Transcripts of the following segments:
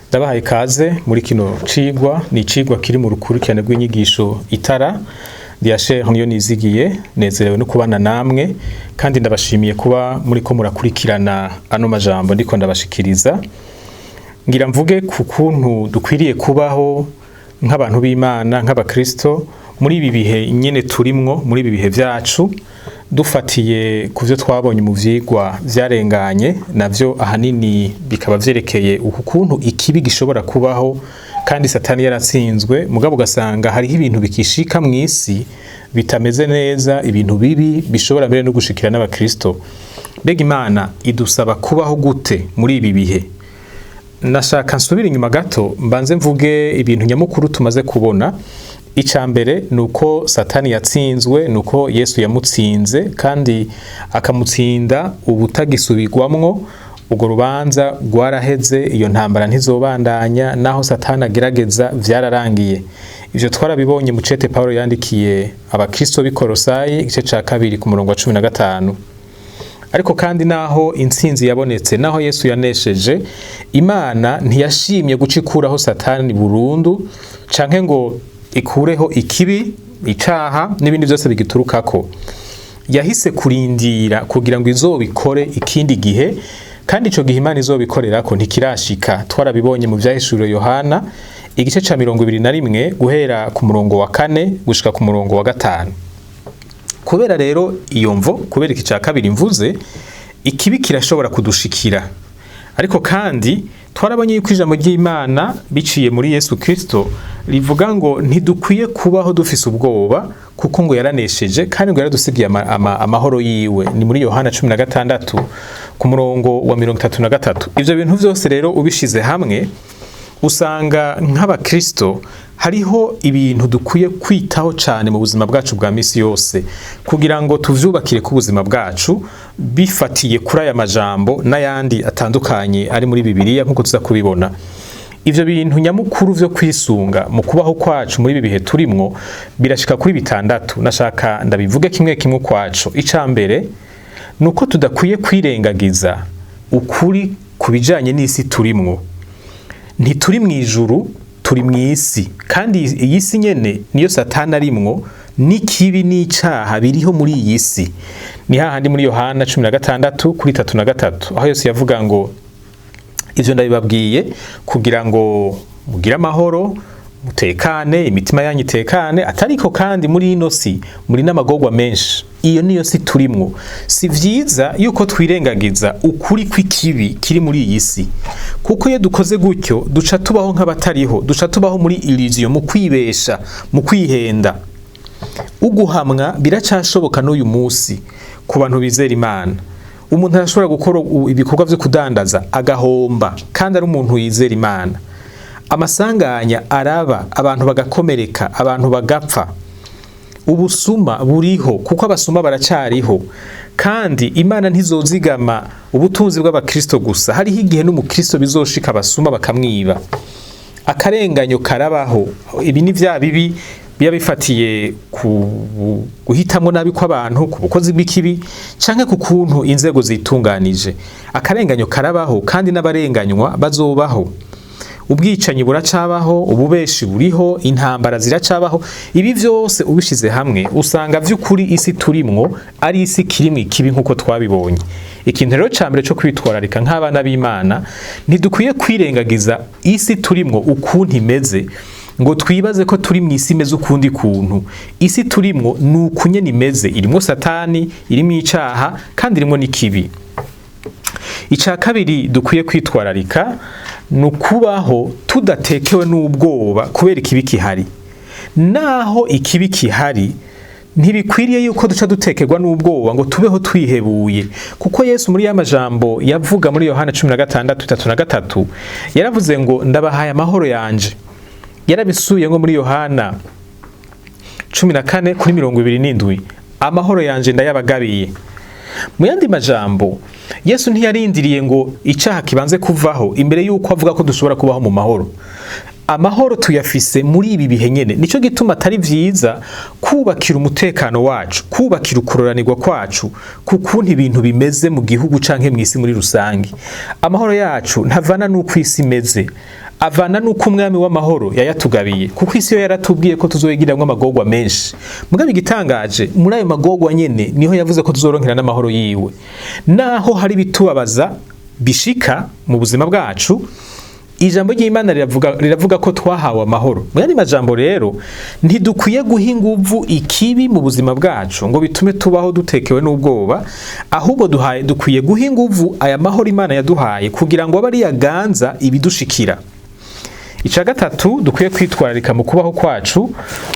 Ndabahaye ikaze muri kino cigwa, ni cigwa kiri mu rukurikirane rw'inyigisho Itara. Pasteur Acher NIYONIZIGIYE, nezerewe no kubana namwe kandi ndabashimiye kuba muriko murakurikirana ano majambo ndiko ndabashikiriza. Ngira mvuge ku kuntu dukwiriye kubaho nk'abantu b'Imana, nk'abakristo muri ibi bihe nyene turimwo, muri ibi bihe vyacu, dufatiye kuvyo twabonye mu vyigwa vyarenganye, navyo ahanini bikaba vyerekeye ukuntu ikibi gishobora kubaho kandi Satani yaratsinzwe, mugabo ugasanga hariho ibintu bikishika mw'isi bitameze neza, ibintu bibi bishobora mbere no gushikira n'abakristo. Mbega Imana idusaba kubaho gute muri ibi bihe? Nashaka nsubira inyuma gato mbanze mvuge ibintu nyamukuru tumaze kubona. Icambere nuko Satani yatsinzwe, nuko Yesu yamutsinze kandi akamutsinda ubutagisubirwamwo. Ugo rubanza rwaraheze, iyo ntambara ntizobandanya, naho Satani agerageza vyararangiye. Ivyo twarabibonye mu cete Paulo yandikiye abakristo b'i Kolosayi igice ca 2 ku murongo wa 15. Ariko kandi naho intsinzi yabonetse, naho Yesu yanesheje, Imana ntiyashimye gucikuraho Satani burundu canke ngo ikureho ikibi, icaha n'ibindi byose bigiturukako. Yahise kurindira kugira ngo izobikore ikindi gihe, kandi ico gihe Imana izobikorerako ntikirashika. Twarabibonye mu vyahishuriwe Yohana igice ca 21 guhera ku murongo wa 4 gushika ku murongo wa 5. Kubera rero iyo mvo, kubera iki ca kabiri mvuze, ikibi kirashobora kudushikira. Ariko kandi twarabonye yuko ijambo ry'Imana biciye muri Yesu Kristo rivuga ngo ntidukwiye kubaho dufise ubwoba, kuko ngo yaranesheje kandi ngo yaradusigiye amahoro yiwe. Ni muri Yohana 16 ku murongo wa 33. Ivyo bintu vyose rero ubishize hamwe usanga nk'abakristo hariho ibintu dukwiye kwitaho cane mu buzima bwacu bwa misi yose, kugira ngo tuvyubakire ku buzima bwacu bifatiye kuri aya majambo n'ayandi atandukanye ari muri Bibiliya nkuko tuza kubibona. Ivyo bintu nyamukuru vyo kwisunga mu kubaho kwacu muri ibi bihe turimwo birashika kuri 6. Nashaka ndabivuge kimwe kimwe kwacu. Icambere nuko tudakwiye kwirengagiza ukuri kubijanye n'isi turimwo. Ntituri mw'ijuru, turi mw'isi, kandi iyi si nyene niyo Satani arimwo, n'ikibi n'icaha biriho muri iyi si. Ni hahandi muri Yohana 16 kuri 3 aho Yesu yavuga ngo ivyo ndabibabwiye kugira ngo mugire amahoro, mutekane, imitima yanyu itekane, atariko kandi muri ino si muri n'amagorwa menshi. Iyo niyo si turimwo. Si vyiza yuko twirengagiza ukuri kw'ikibi kiri muri iyi si, kuko iyo dukoze gutyo duca tubaho nk'abatariho, duca tubaho muri illusion, mu kwibesha, mu kwihenda. Uguhamwa biracashoboka n'uyu musi ku bantu bizera Imana. Umuntu arashobora gukora ibikorwa vyo kudandaza agahomba kandi ari umuntu yizera Imana. Amasanganya araba, abantu bagakomereka, abantu bagapfa. Ubusuma buriho kuko abasuma baracariho, kandi Imana ntizozigama ubutunzi bw'abakristo gusa. Hariho igihe n'umukristo bizoshika abasuma bakamwiba. Akarenganyo karabaho. Ibi ni vya bibi biba bifatiye ku guhitamwo nabi kw'abantu, ku bukozi bw'ikibi canke ku kuntu inzego zitunganije. Akarenganyo karabaho kandi n'abarenganywa bazobaho. Ubwicanyi buracabaho, ububeshi buriho, intambara ziracabaho. Ibi vyose ubishize hamwe usanga vy'ukuri isi turimwo ari isi kirimwe ikibi nkuko twabibonye. Ikintu rero cambere cyo kwitwararika nk'abana b'Imana, ntidukwiye kwirengagiza isi turimwo ukuntu imeze ngo twibaze ko turi mw'isi imeze ukundi kuntu. Isi turimwo nukunye nimeze, irimwo Satani, irimwo icaha kandi irimwo n'ikibi. Ica kabiri dukwiye kwitwararika nukubaho tudatekewe n'ubwoba kubera ikibi kihari. Naho ikibi kihari ntibikwiriye yuko duca dutekerwa n'ubwoba ngo tubeho twihebuye, kuko Yesu muri y'amajambo yavuga muri Yohana 16:3 yaravuze ngo ndabahaye amahoro yanje. Yarabisuye ngo muri Yohana 14 kuri 27, amahoro yanje ndayabagabiye. Mu yandi majambo Yesu ntiyarindiriye ngo icaha kibanze kuvaho imbere yuko avuga ko dushobora kubaho mu mahoro. Amahoro tuyafise muri ibi bihe nyene. Nico gituma atari vyiza kubakira umutekano wacu, kubakira ukuroranirwa kwacu kukuntu ibintu bimeze mu gihugu canke mw'isi muri rusangi. Amahoro yacu ntavana n'uko isi imeze. avana nuko umwami w'amahoro yayatugabiye, kuko isi yo yaratubwiye ko tuzoyigiramwo amagorwa menshi. Mugabe igitangaje, muri ayo magorwa nyene niho yavuze ko tuzoronkera n'amahoro yiwe. Naho hari bitubabaza bishika mu buzima bwacu, ijambo ry'Imana riravuga ko twahawe amahoro. Mwene majambo rero, ntidukwiye guha inguvu ikibi mu buzima bwacu ngo bitume tubaho dutekewe n'ubwoba, ahubwo dukwiye guha inguvu aya mahoro Imana yaduhaye kugira ngo abe ari yaganza ibidushikira. Ica gatatu dukwiye kwitwararika mu kubaho kwacu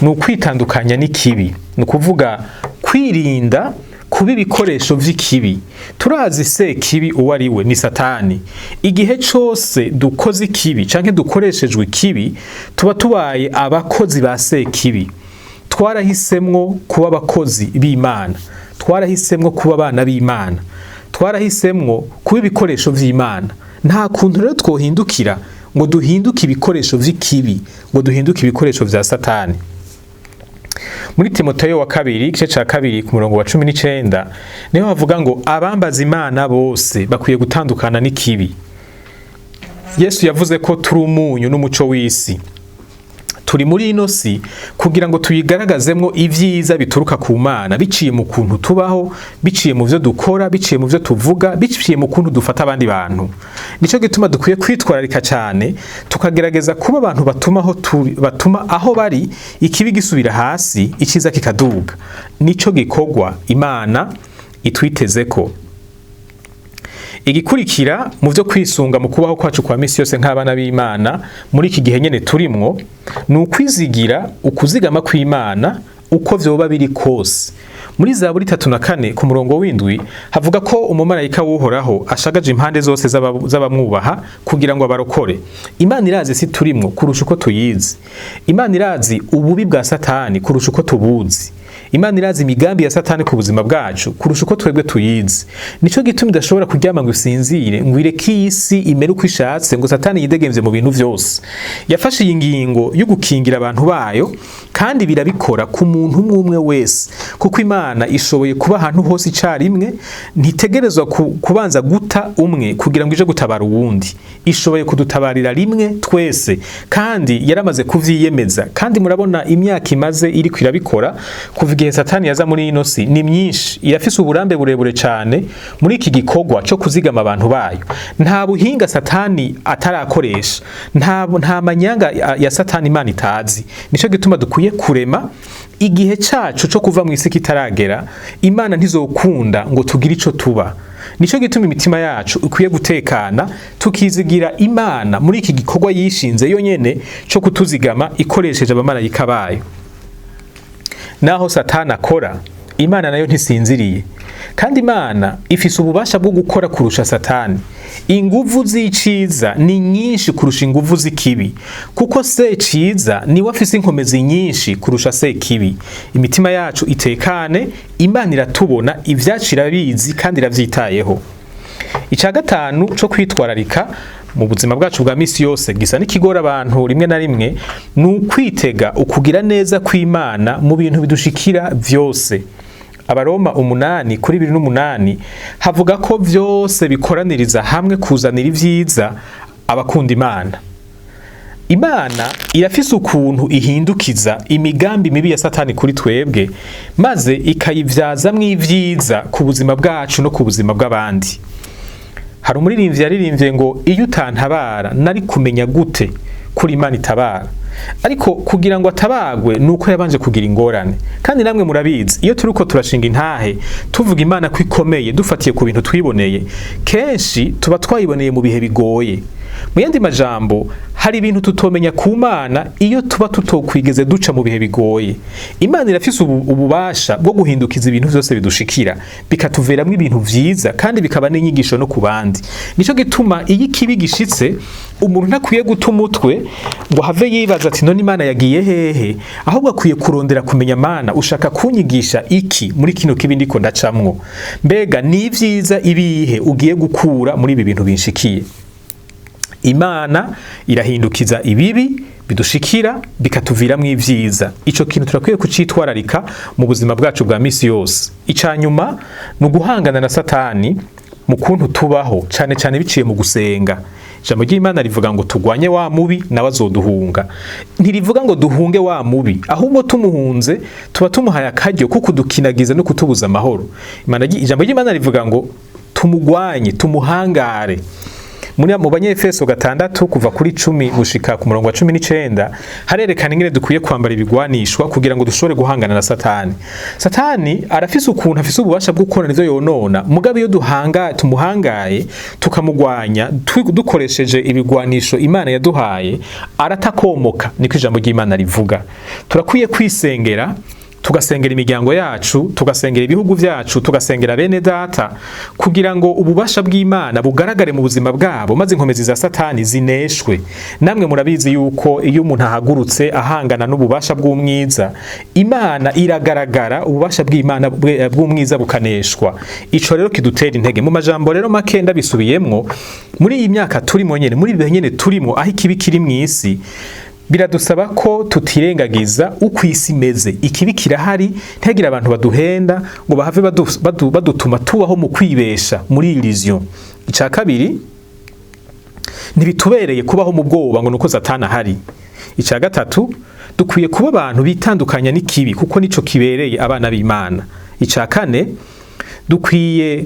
ni ukwitandukanya n'ikibi, ni ukuvuga kwirinda kuba ibikoresho vy'ikibi. Turazi se kibi uwo ari we, ni Satani. Igihe cose dukoze ikibi canke dukoreshejwe ikibi, tuba tubaye abakozi ba se kibi. Twarahisemwo kuba abakozi b'Imana, twarahisemwo kuba abana b'Imana, twarahisemwo kuba ibikoresho vy'Imana. Nta kuntu rero twohindukira ngo duhinduke ibikoresho vy'ikibi, ngo duhinduke ibikoresho vya Satani. Muri Timoteyo wa kabiri igice ca kabiri ku murongo wa 19 niho havuga ngo abambaza Imana bose bakwiye gutandukana n'ikibi. Yesu yavuze ko turi umunyu n'umuco w'isi. Turi muri ino si kugira ngo tuyigaragazemwo ivyiza bituruka ku Mana, biciye mu kuntu tubaho, biciye mu vyo dukora, biciye mu vyo tuvuga, biciye mu kuntu dufata abandi bantu. Nico gituma dukwiye kwitwararika cyane, tukagerageza kuba abantu batuma aho bari ikibi gisubira hasi, ikiza kikaduga. Nico gikorwa Imana itwitezeko. Igikurikira mu vyo kwisunga mu kubaho kwacu kwa misi yose nk'abana b'Imana muri iki gihe nyene turimwo, ni ukwizigira ukuzigama kw'Imana uko vyoba biri kose. Muri Zaburi 3:4 ku murongo w'indwi havuga ko umumarayika w'Uhoraho ashagaje impande zose z'abamwubaha kugira ngo abarokore. Imana irazi si turimwo kurusha uko tuyizi. Imana irazi ububi bwa Satani kurusha uko tubuzi. Imana irazi imigambi ya Satani ku buzima bwacu kurusha uko twebwe tuyizi. Nico gituma idashobora kuryama ngo usinzire ngo ireke isi imere uko ishatse ngo Satani yidegemvye mu bintu vyose. Yafashe iyi ngingo yo gukingira abantu bayo, kandi birabikora ku muntu umwe wese, kuko Imana ishoboye kuba ahantu hose icarimwe. Ntitegerezwa kubanza guta umwe kugira ngo ije gutabara uwundi. Ishoboye kudutabarira rimwe twese, kandi yaramaze kuvyiyemeza. Kandi murabona imyaka imaze iri kwirabikora kuva igihe Satani yaza muri ino si ni myinshi. Irafise uburambe burebure cyane muri iki gikorwa cyo kuzigama abantu bayo. Nta buhinga Satani atarakoresha, nta manyanga ya Satani Imana itazi. Nico gituma dukwiye kurema igihe cyacu cyo kuva mu isi kitaragera. Imana ntizokunda ngo tugire ico tuba. Nico gituma imitima yacu ukwiye gutekana, tukizigira Imana muri iki gikorwa yishinze yonyene cyo kutuzigama ikoresheje abamarayika bayo. Naho Satani akora, Imana nayo ntisinziriye, kandi Imana ifise ububasha bwo gukora kurusha Satani. Inguvu z'iciza ni nyinshi kurusha inguvu z'ikibi, kuko se ciza ni wafise inkomezi nyinshi kurusha se kibi. Imitima yacu itekane, Imana iratubona, ivyacira bizi kandi iravyitayeho. Ica gatanu cyo kwitwararika mu buzima bwacu bwa misi yose gisa n'ikigora abantu rimwe na rimwe, ni ukwitega ukugira neza kw'Imana mu bintu bidushikira vyose. Abaroma 8:28 havuga ko vyose bikoraniriza hamwe kuzanira ivyiza abakunda Imana. Imana irafise ukuntu ihindukiza imigambi mibi ya Satani kuri twebwe, maze ikayivyazamwo ivyiza ku buzima bwacu no ku buzima bw'abandi. Hari umuririmbyi yaririmbye ngo iyo utantabara nari kumenya gute kuri Imana itabara. Ariko kugira ngo atabagwe nuko yabanje kugira ingorane. Kandi namwe murabizi, iyo turiko turashinga intahe tuvuga Imana ko ikomeye dufatiye ku bintu twiboneye, kenshi tuba twayiboneye mu bihe bigoye. Mu yandi majambo, hari ibintu tutomenya ku Mana iyo tuba tutokwigeze duca mu bihe bigoye. Imana irafise ububasha bwo guhindukiza ibintu vyose bidushikira, bikatuveramwo ibintu vyiza kandi bikaba n'inyigisho no ku bandi. Nico gituma iyo ikibi gishitse, umuntu ntakwiye guta umutwe ngo have yibaza ati none Imana yagiye hehe, ahubwo akwiye kurondera kumenya Mana ushaka kunyigisha iki muri kino kibi ndiko ndacamwo. Mbega ni vyiza ibihe ugiye gukura muri ibi bintu binshikiye. Imana irahindukiza ibibi bidushikira bikatuviramwo ivyiza. Ico kintu turakwiye kucitwararika mu buzima bwacu bwa misi yose. Icanyuma no guhangana na Satani mu kuntu tubaho, cane cane biciye mu gusenga. ijambo ry'Imana rivuga ngo tugwanye wa mubi nawe azoduhunga. Ntirivuga ngo duhunge wa mubi, ahubwo tumuhunze tuba tumuhaye akaryo kuko dukinagiza no kutubuza amahoro. Ijambo ry'Imana rivuga ngo tumugwanye, tumuhangare. Mu Banyefeso 6 kuva kuri 10 gushika ku murongo wa 19 harerekana ingene dukwiye kwambara ibigwanishwa kugira ngo dushobore guhangana na Satani. Satani arafise ukuntu afise ububasha bwo gukora nivyo yonona, mugabe iyo tumuhangaye tukamugwanya dukoresheje ibigwanisho Imana yaduhaye aratakomoka, niko ijambo ry'Imana rivuga. Turakwiye kwisengera, tugasengera imiryango yacu, tugasengera ibihugu vyacu, tugasengera bene data kugira ngo ububasha bw'Imana bugaragare mu buzima bwabo maze inkomezi za Satani zineshwe. Namwe murabizi yuko iyo umuntu ahagurutse ahangana n'ububasha bw'umwiza, Imana iragaragara, ububasha bw'Imana bw'umwiza bukaneshwa. Ico rero kidutera intege. Mu majambo rero make ndabisubiyemwo, muri iyi myaka turimo nyene, muri bihe nyene turimo aho ikibi kiri mw'isi, biradusaba ko tutirengagiza uko isi imeze. Ikibi kirahari, ntihagira abantu baduhenda ngo bahave badutuma tubaho mu kwibesha, muri illusion. Ica kabiri, ntibitubereye kubaho mu bwoba ngo nuko Satani ahari. Ica gatatu, dukwiye kuba abantu bitandukanya n'ikibi kuko nico kibereye abana b'Imana. Ica kane, dukwiye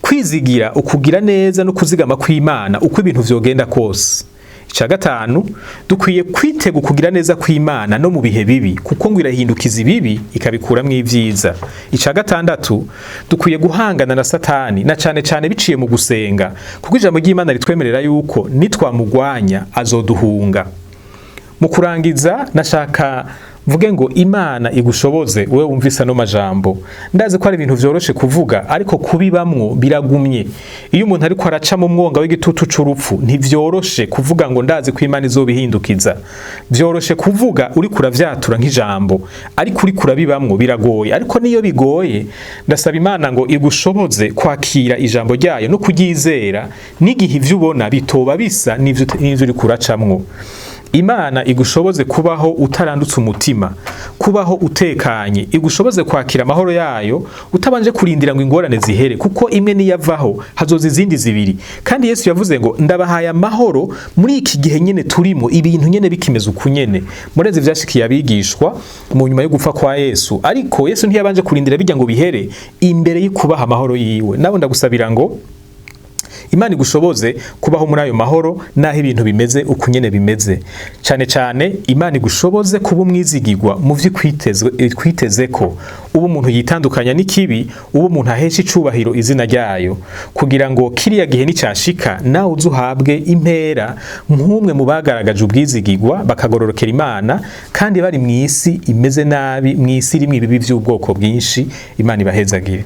kwizigira ukugira neza no kuzigama kw'Imana uko ibintu vyogenda kose. Ica gatanu, dukwiye kwitega kugira neza kw'Imana no mu bihe bibi kuko ngo irahindukiza ibibi ikabikuramwo ivyiza. Ica gatandatu, dukwiye guhangana na Satani na cane biciye mu gusenga kuko ijambo ry'Imana ritwemerera yuko nitwamugwanya azoduhunga. Mu kurangiza nashaka mvuge ngo Imana igushoboze wewe wumvisa no majambo. Ndazi ko ari ibintu vyoroshe kuvuga ariko kubibamwo biragumye. Iyo umuntu ariko araca mu mwonga w'igitutu c'urupfu ntivyoroshe kuvuga ngo ndazi ko Imana izobihindukiza. Vyoroshe kuvuga uri kuravyatura nk'ijambo, ariko uri kurabibamwo biragoye. Ariko niyo bigoye, ndasaba Imana ngo igushoboze kwakira ijambo ryayo no kuryizera n'igihe ivyo ubona bitoba bisa n'ivyo uri kuracamwo. Imana igushoboze kubaho utarandutse umutima, kubaho utekanye, igushoboze kwakira amahoro yayo utabanje kurindira ngo ingorane zihere kuko imwe niyavaho hazoza izindi zibiri. Kandi Yesu yavuze ngo ndabahaye amahoro muri iki gihe nyene turimo, ibintu nyene bikimeze ukunyene. Mureze vyashikiye abigishwa mu nyuma yo gupfa kwa Yesu, ariko Yesu ntiyabanje kurindira bijya ngo bihere imbere y'ikubaha amahoro yiwe. Nabo ndagusabira ngo Imana igushoboze kubaho muri ayo mahoro naho ibintu bimeze ukunyene bimeze. Cane Imana igushoboze kuba umwizigirwa mu vy'kwiteze ko ubu umuntu yitandukanya n'ikibi, ubu umuntu ahesha icubahiro izina ryayo kugira ngo kiriya gihe nicashika nawe uzuhabwe impera nk'umwe mu bagaragaje ubwizigirwa bakagororokera Imana kandi bari mw'isi imeze nabi, mw'isi rimwe ibibi vy'ubwoko bwinshi. Imana ibahezagire.